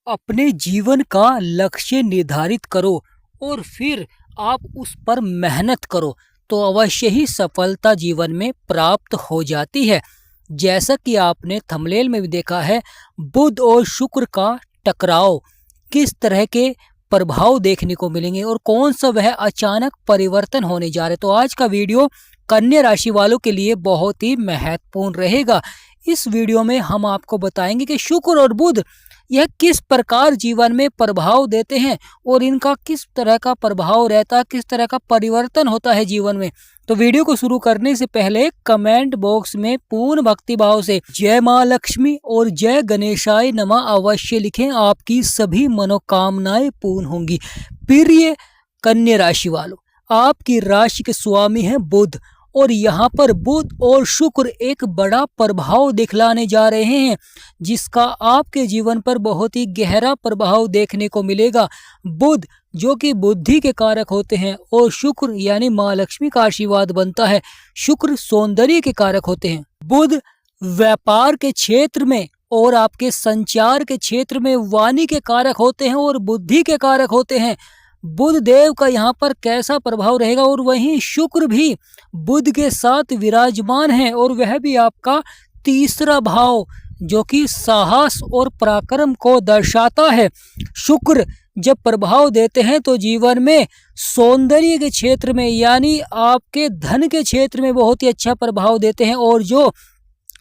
अपने जीवन का लक्ष्य निर्धारित करो और फिर आप उस पर मेहनत करो तो अवश्य ही सफलता जीवन में प्राप्त हो जाती है। जैसा कि आपने थंबनेल में भी देखा है, बुध और शुक्र का टकराव किस तरह के प्रभाव देखने को मिलेंगे और कौन सा वह अचानक परिवर्तन होने जा रहे। तो आज का वीडियो कन्या राशि वालों के लिए बहुत ही महत्वपूर्ण रहेगा। इस वीडियो में हम आपको बताएंगे कि शुक्र और बुध यह किस प्रकार जीवन में प्रभाव देते हैं और इनका किस तरह का प्रभाव रहता है, किस तरह का परिवर्तन होता है जीवन में। तो वीडियो को शुरू करने से पहले कमेंट बॉक्स में पूर्ण भक्ति भाव से जय माँ लक्ष्मी और जय गणेशाय नमः अवश्य लिखें, आपकी सभी मनोकामनाएं पूर्ण होंगी। प्रिय कन्या राशि वालों, आपकी राशि के स्वामी हैं बुध और यहाँ पर बुध और शुक्र एक बड़ा प्रभाव दिखलाने जा रहे हैं जिसका आपके जीवन पर बहुत ही गहरा प्रभाव देखने को मिलेगा। बुध जो कि बुद्धि के कारक होते हैं और शुक्र यानी माँ लक्ष्मी का आशीर्वाद बनता है। शुक्र सौंदर्य के कारक होते हैं। बुध व्यापार के क्षेत्र में और आपके संचार के क्षेत्र में वाणी के कारक होते हैं और बुद्धि के कारक होते हैं। बुध देव का यहाँ पर कैसा प्रभाव रहेगा और वहीं शुक्र भी बुध के साथ विराजमान है और वह भी आपका तीसरा भाव जो कि साहस और पराक्रम को दर्शाता है। शुक्र जब प्रभाव देते हैं तो जीवन में सौंदर्य के क्षेत्र में यानी आपके धन के क्षेत्र में बहुत ही अच्छा प्रभाव देते हैं और जो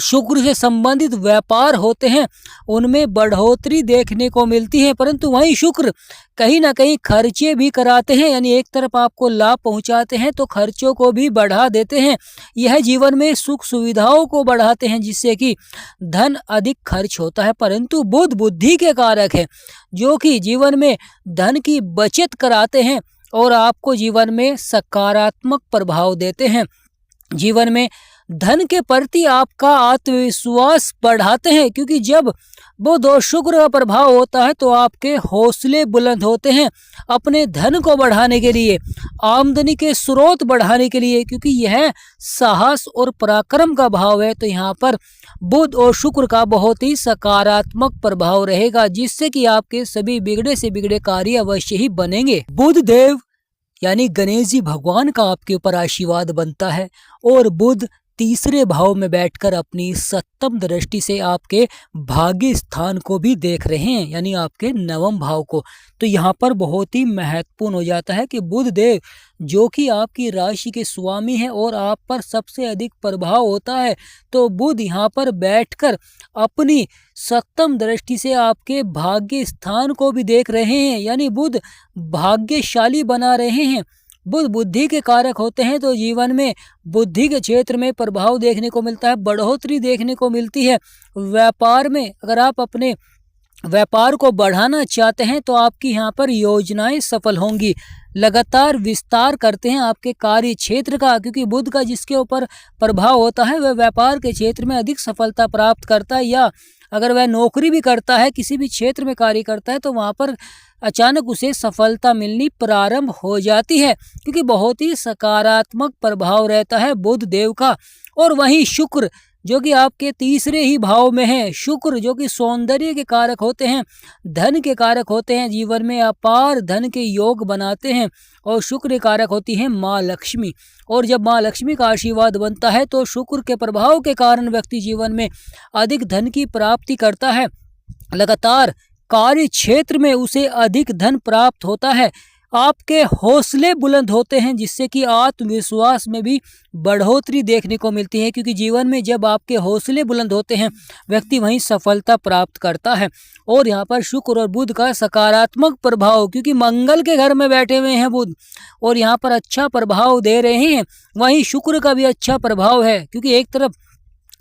शुक्र से संबंधित व्यापार होते हैं उनमें बढ़ोतरी देखने को मिलती है। परंतु वहीं शुक्र कहीं ना कहीं खर्चे भी कराते हैं, यानी एक तरफ आपको लाभ पहुंचाते हैं तो खर्चों को भी बढ़ा देते हैं। यह जीवन में सुख सुविधाओं को बढ़ाते हैं जिससे कि धन अधिक खर्च होता है। परंतु बुध बुद्धि के कारक है जो कि जीवन में धन की बचत कराते हैं और आपको जीवन में सकारात्मक प्रभाव देते हैं। जीवन में धन के प्रति आपका आत्मविश्वास बढ़ाते हैं क्योंकि जब बुध और शुक्र का प्रभाव होता है तो आपके हौसले बुलंद होते हैं अपने धन को बढ़ाने के लिए, आमदनी के स्रोत बढ़ाने के लिए, क्योंकि यह साहस और पराक्रम का भाव है। तो यहाँ पर बुध और शुक्र का बहुत ही सकारात्मक प्रभाव रहेगा जिससे कि आपके सभी बिगड़े से बिगड़े कार्य अवश्य ही बनेंगे। बुध देव यानी गणेश जी भगवान का आपके ऊपर आशीर्वाद बनता है और बुध तीसरे भाव में बैठकर अपनी सप्तम दृष्टि से आपके भाग्य स्थान को भी देख रहे हैं यानी आपके नवम भाव को। तो यहाँ पर बहुत ही महत्वपूर्ण हो जाता है कि बुध देव जो कि आपकी राशि के स्वामी हैं और आप पर सबसे अधिक प्रभाव होता है, तो बुध यहाँ पर बैठकर अपनी सप्तम दृष्टि से आपके भाग्य स्थान को भी देख रहे हैं यानी बुध भाग्यशाली बना रहे हैं। बुध बुद्धि के कारक होते हैं तो जीवन में बुद्धि के क्षेत्र में प्रभाव देखने को मिलता है, बढ़ोतरी देखने को मिलती है। व्यापार में अगर आप अपने व्यापार को बढ़ाना चाहते हैं तो आपकी यहाँ पर योजनाएं सफल होंगी। लगातार विस्तार करते हैं आपके कार्य क्षेत्र का क्योंकि बुध का जिसके ऊपर प्रभाव होता है वह व्यापार के क्षेत्र में अधिक सफलता प्राप्त करता है, या अगर वह नौकरी भी करता है, किसी भी क्षेत्र में कार्य करता है तो वहाँ पर अचानक उसे सफलता मिलनी प्रारंभ हो जाती है क्योंकि बहुत ही सकारात्मक प्रभाव रहता है बुध देव का। और वहीं शुक्र जो कि आपके तीसरे ही भाव में है, शुक्र जो कि सौंदर्य के कारक होते हैं, धन के कारक होते हैं, जीवन में अपार धन के योग बनाते हैं और शुक्र कारक होती है माँ लक्ष्मी। और जब माँ लक्ष्मी का आशीर्वाद बनता है तो शुक्र के प्रभाव के कारण व्यक्ति जीवन में अधिक धन की प्राप्ति करता है। लगातार कार्य क्षेत्र में उसे अधिक धन प्राप्त होता है। आपके हौसले बुलंद होते हैं जिससे कि आत्मविश्वास में भी बढ़ोतरी देखने को मिलती है क्योंकि जीवन में जब आपके हौसले बुलंद होते हैं व्यक्ति वहीं सफलता प्राप्त करता है। और यहाँ पर शुक्र और बुध का सकारात्मक प्रभाव क्योंकि मंगल के घर में बैठे हुए हैं बुध और यहाँ पर अच्छा प्रभाव दे रहे हैं, वहीं शुक्र का भी अच्छा प्रभाव है क्योंकि एक तरफ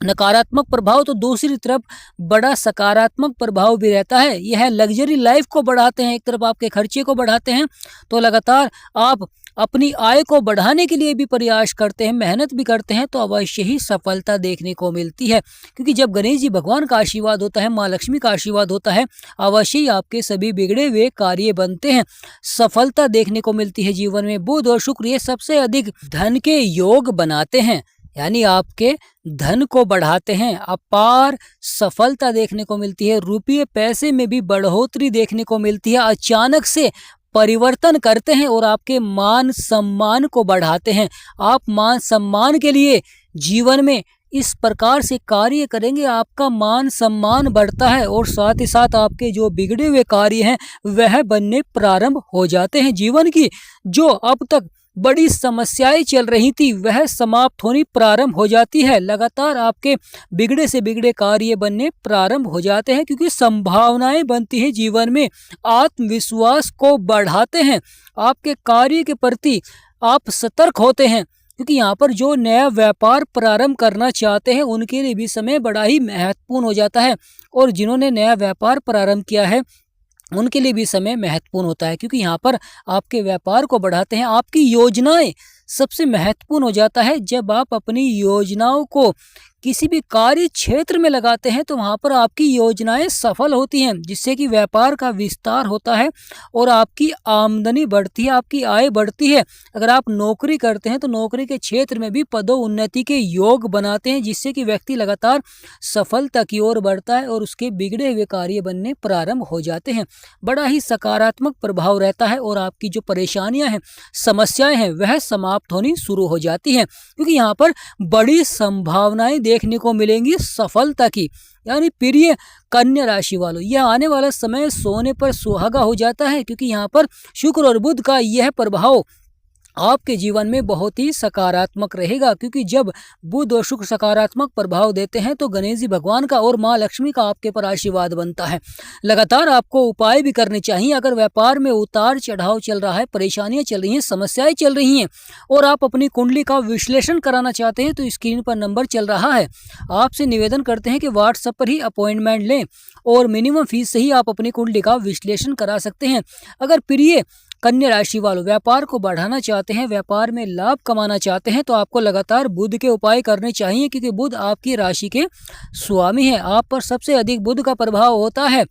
नकारात्मक प्रभाव तो दूसरी तरफ बड़ा सकारात्मक प्रभाव भी रहता है। यह लग्जरी लाइफ को बढ़ाते हैं, एक तरफ आपके खर्चे को बढ़ाते हैं तो लगातार आप अपनी आय को बढ़ाने के लिए भी प्रयास करते हैं, मेहनत भी करते हैं तो अवश्य ही सफलता देखने को मिलती है क्योंकि जब गणेश जी भगवान का आशीर्वाद होता है, माँ लक्ष्मी का आशीर्वाद होता है, अवश्य ही आपके सभी बिगड़े हुए कार्य बनते हैं, सफलता देखने को मिलती है जीवन में। बुध और शुक्र ये सबसे अधिक धन के योग बनाते हैं। यानी आपके धन को बढ़ाते हैं, अपार सफलता देखने को मिलती है, रुपये पैसे में भी बढ़ोतरी देखने को मिलती है, अचानक से परिवर्तन करते हैं और आपके मान सम्मान को बढ़ाते हैं। आप मान सम्मान के लिए जीवन में इस प्रकार से कार्य करेंगे, आपका मान सम्मान बढ़ता है और साथ ही साथ आपके जो बिगड़े हुए कार्य हैं वह बनने प्रारंभ हो जाते हैं। जीवन की जो अब तक बड़ी समस्याएं चल रही थी वह समाप्त होनी प्रारंभ हो जाती है। लगातार आपके बिगड़े से बिगड़े कार्य बनने प्रारंभ हो जाते हैं, क्योंकि संभावनाएं बनती है जीवन में, आत्मविश्वास को बढ़ाते हैं, आपके कार्य के प्रति आप सतर्क होते हैं, क्योंकि यहाँ पर जो नया व्यापार प्रारंभ करना चाहते हैं उनके लिए भी समय बड़ा ही महत्वपूर्ण हो जाता है, और जिन्होंने नया व्यापार प्रारंभ किया है उनके लिए भी समय महत्वपूर्ण होता है, क्योंकि यहाँ पर आपके व्यापार को बढ़ाते हैं। आपकी योजनाएं सबसे महत्वपूर्ण हो जाता है। जब आप अपनी योजनाओं को किसी भी कार्य क्षेत्र में लगाते हैं तो वहाँ पर आपकी योजनाएं सफल होती हैं, जिससे कि व्यापार का विस्तार होता है और आपकी आमदनी बढ़ती है, आपकी आय बढ़ती है। अगर आप नौकरी करते हैं तो नौकरी के क्षेत्र में भी पदोन्नति के योग बनाते हैं, जिससे कि व्यक्ति लगातार सफलता की ओर बढ़ता है और उसके बिगड़े हुए कार्य बनने प्रारंभ हो जाते हैं। बड़ा ही सकारात्मक प्रभाव रहता है और आपकी जो परेशानियां हैं, समस्याएं हैं, वह समाप्त होनी शुरू हो जाती हैं, क्योंकि यहाँ पर बड़ी संभावनाएं देखने को मिलेंगी सफलता की। यानी प्रिय कन्या राशि वालों, यह आने वाला समय सोने पर सुहागा हो जाता है, क्योंकि यहाँ पर शुक्र और बुध का यह प्रभाव आपके जीवन में बहुत ही सकारात्मक रहेगा, क्योंकि जब बुध और शुक्र सकारात्मक प्रभाव देते हैं तो गणेश जी भगवान का और माँ लक्ष्मी का आपके पर आशीर्वाद बनता है। लगातार आपको उपाय भी करने चाहिए। अगर व्यापार में उतार चढ़ाव चल रहा है, परेशानियां चल रही हैं, समस्याएं चल रही हैं और आप अपनी कुंडली का विश्लेषण कराना चाहते हैं तो स्क्रीन पर नंबर चल रहा है। आपसे निवेदन करते हैं कि व्हाट्सएप पर ही अपॉइंटमेंट लें और मिनिमम फीस से ही आप अपनी कुंडली का विश्लेषण करा सकते हैं। अगर प्रिय कन्या राशि वालों व्यापार को बढ़ाना चाहते हैं, व्यापार में लाभ कमाना चाहते हैं तो आपको लगातार बुध के उपाय करने चाहिए, क्योंकि बुध आपकी राशि के स्वामी है। आप पर सबसे अधिक बुध का प्रभाव होता है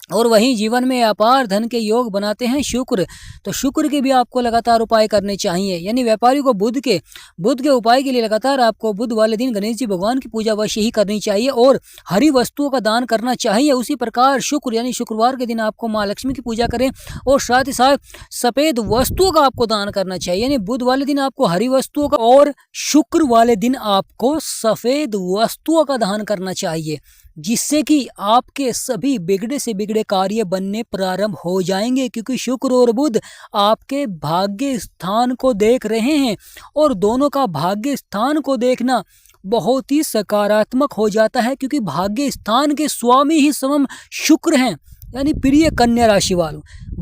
और वहीं जीवन में अपार धन के योग बनाते हैं शुक्र। तो शुक्र के भी आपको लगातार उपाय करने चाहिए। यानी व्यापारी को बुध के उपाय के लिए लगातार आपको बुध वाले दिन गणेश जी भगवान की पूजा अवश्य ही करनी चाहिए और हरी वस्तुओं का दान करना चाहिए। उसी प्रकार शुक्र यानी शुक्रवार के दिन आपको माँ लक्ष्मी की पूजा करें और साथ ही साथ सफेद वस्तुओं का आपको दान करना चाहिए। यानी बुध वाले दिन आपको हरी वस्तुओं का और शुक्र वाले दिन आपको सफेद वस्तुओं का दान करना चाहिए, जिससे कि आपके सभी बिगड़े से बिगड़े कार्य बनने प्रारंभ हो जाएंगे, क्योंकि शुक्र और बुध आपके भाग्य स्थान को देख रहे हैं और दोनों का भाग्य स्थान को देखना बहुत ही सकारात्मक हो जाता है, क्योंकि भाग्य स्थान के स्वामी ही स्वयं शुक्र हैं। यानी प्रिय कन्या राशि वालों,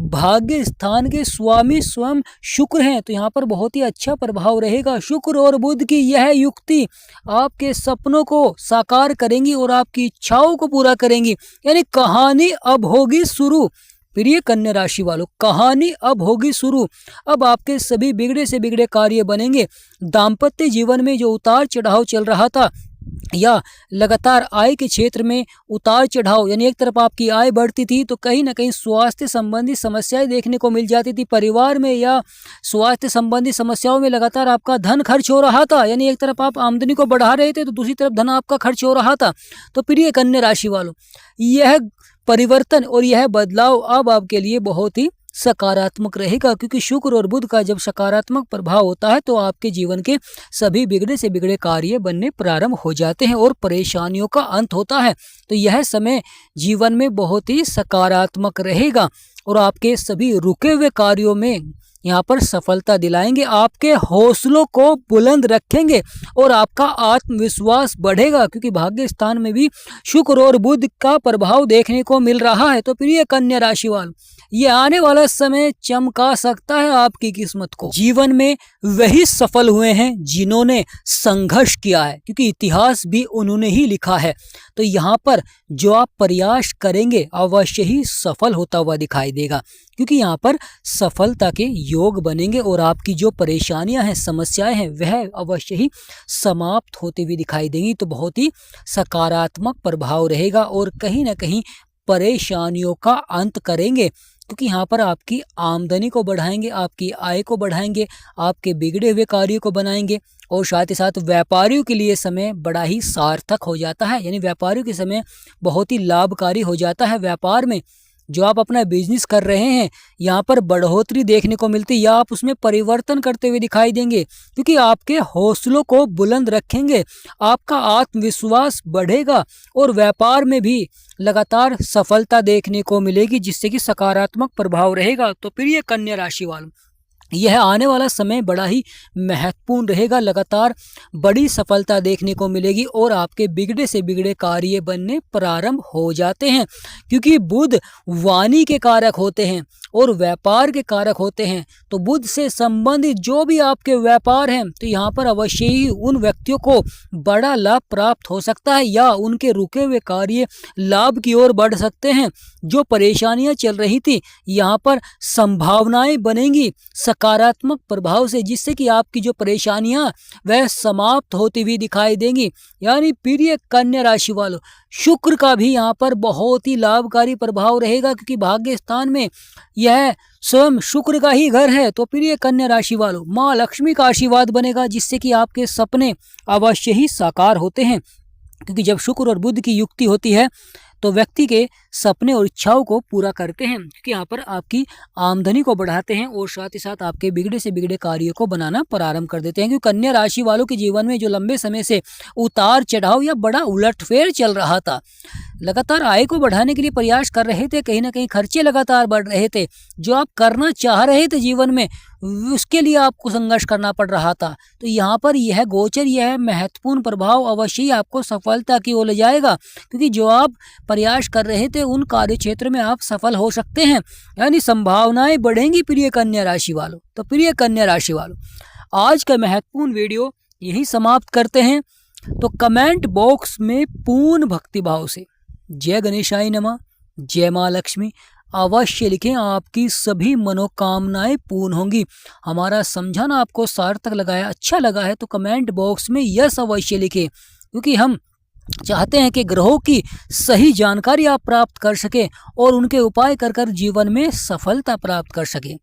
भाग्य स्थान के स्वामी स्वयं शुक्र हैं, तो यहाँ पर बहुत ही अच्छा प्रभाव रहेगा। शुक्र और बुध की यह युक्ति आपके सपनों को साकार करेंगी और आपकी इच्छाओं को पूरा करेंगी। यानी कहानी अब होगी शुरू। प्रिय कन्या राशि वालों, कहानी अब होगी शुरू। अब आपके सभी बिगड़े से बिगड़े कार्य बनेंगे। दाम्पत्य जीवन में जो उतार चढ़ाव चल रहा था या लगातार आय के क्षेत्र में उतार चढ़ाव, यानी एक तरफ आपकी आय बढ़ती थी तो कहीं ना कहीं स्वास्थ्य संबंधी समस्याएं देखने को मिल जाती थी। परिवार में या स्वास्थ्य संबंधी समस्याओं में लगातार आपका धन खर्च हो रहा था। यानी एक तरफ आप आमदनी को बढ़ा रहे थे तो दूसरी तरफ धन आपका खर्च हो रहा था। तो प्रिय कन्या राशि वालों, यह परिवर्तन और यह बदलाव अब आपके लिए बहुत ही सकारात्मक रहेगा, क्योंकि शुक्र और बुध का जब सकारात्मक प्रभाव होता है तो आपके जीवन के सभी बिगड़े से बिगड़े कार्य बनने प्रारंभ हो जाते हैं और परेशानियों का अंत होता है। तो यह समय जीवन में बहुत ही सकारात्मक रहेगा और आपके सभी रुके हुए कार्यों में यहाँ पर सफलता दिलाएंगे, आपके हौसलों को बुलंद रखेंगे और आपका आत्मविश्वास बढ़ेगा, क्योंकि भाग्य स्थान में भी शुक्र और बुध का प्रभाव देखने को मिल रहा है। तो प्रिय कन्या राशि वालों, ये आने वाला समय चमका सकता है आपकी किस्मत को। जीवन में वही सफल हुए हैं जिन्होंने संघर्ष किया है, क्योंकि इतिहास भी उन्होंने ही लिखा है। तो यहाँ पर जो आप प्रयास करेंगे अवश्य ही सफल होता हुआ दिखाई देगा, क्योंकि यहाँ पर सफलता के योग बनेंगे और आपकी जो परेशानियां हैं, समस्याएं हैं, वह अवश्य ही समाप्त होती हुई दिखाई देंगी। तो बहुत ही सकारात्मक प्रभाव रहेगा और कहीं ना कहीं परेशानियों का अंत करेंगे, क्योंकि यहाँ पर आपकी आमदनी को बढ़ाएंगे, आपकी आय को बढ़ाएंगे, आपके बिगड़े हुए कार्यों को बनाएंगे और साथ ही साथ व्यापारियों के लिए समय बड़ा ही सार्थक हो जाता है, यानी व्यापारियों के समय बहुत ही लाभकारी हो जाता है। व्यापार में जो आप अपना बिजनेस कर रहे हैं यहाँ पर बढ़ोतरी देखने को मिलती है या आप उसमें परिवर्तन करते हुए दिखाई देंगे, क्योंकि आपके हौसलों को बुलंद रखेंगे, आपका आत्मविश्वास बढ़ेगा और व्यापार में भी लगातार सफलता देखने को मिलेगी, जिससे कि सकारात्मक प्रभाव रहेगा। तो प्रिय कन्या राशि वालों, यह आने वाला समय बड़ा ही महत्वपूर्ण रहेगा। लगातार बड़ी सफलता देखने को मिलेगी और आपके बिगड़े से बिगड़े कार्य बनने प्रारंभ हो जाते हैं, क्योंकि बुध वाणी के कारक होते हैं और व्यापार के कारक होते हैं। तो बुध से संबंधित जो भी आपके व्यापार हैं, तो यहाँ पर अवश्य ही उन व्यक्तियों को बड़ा लाभ प्राप्त हो सकता है या उनके रुके हुए कार्य लाभ की ओर बढ़ सकते हैं। जो परेशानियां चल रही थी यहाँ पर संभावनाएं बनेंगी सकारात्मक प्रभाव से, जिससे कि आपकी जो परेशानियां वह समाप्त होती हुई दिखाई देंगी। यानी प्रिय कन्या राशि वालों, शुक्र का भी यहाँ पर बहुत ही लाभकारी प्रभाव रहेगा, क्योंकि भाग्य स्थान में यह स्वयं शुक्र का ही घर है। तो प्रिय कन्या राशि वालों, माँ लक्ष्मी का आशीर्वाद बनेगा, जिससे कि आपके सपने अवश्य ही साकार होते हैं, क्योंकि जब शुक्र और बुध की युक्ति होती है तो व्यक्ति के सपने और इच्छाओं को पूरा करते हैं, क्योंकि यहाँ पर आपकी आमदनी को बढ़ाते हैं और साथ ही साथ आपके बिगड़े से बिगड़े कार्यों को बनाना प्रारंभ कर देते हैं। क्योंकि कन्या राशि वालों के जीवन में जो लंबे समय से उतार चढ़ाव या बड़ा उलटफेर चल रहा था, लगातार आय को बढ़ाने के लिए प्रयास कर रहे थे, कहीं ना कहीं खर्चे लगातार बढ़ रहे थे, जो आप करना चाह रहे थे जीवन में उसके लिए आपको संघर्ष करना पड़ रहा था। तो यहाँ पर यह गोचर, यह महत्वपूर्ण प्रभाव अवश्य ही आपको सफलता की ओर ले जाएगा, क्योंकि जो आप प्रयास कर रहे थे उन कार्य क्षेत्र में आप सफल हो सकते हैं, यानी संभावनाएं बढ़ेंगी प्रिय कन्या राशि वालों। तो प्रिय कन्या राशि वालों, आज का महत्वपूर्ण वीडियो यही समाप्त करते हैं। तो कमेंट बॉक्स में पूर्ण भक्तिभाव से जय गणेशाय नमः, जय माँ लक्ष्मी अवश्य लिखें, आपकी सभी मनोकामनाएं पूर्ण होंगी। हमारा समझाना आपको सार्थक लगा है, अच्छा लगा है, तो कमेंट बॉक्स में यस अवश्य लिखें, क्योंकि हम चाहते हैं कि ग्रहों की सही जानकारी आप प्राप्त कर सकें और उनके उपाय कर जीवन में सफलता प्राप्त कर सकें।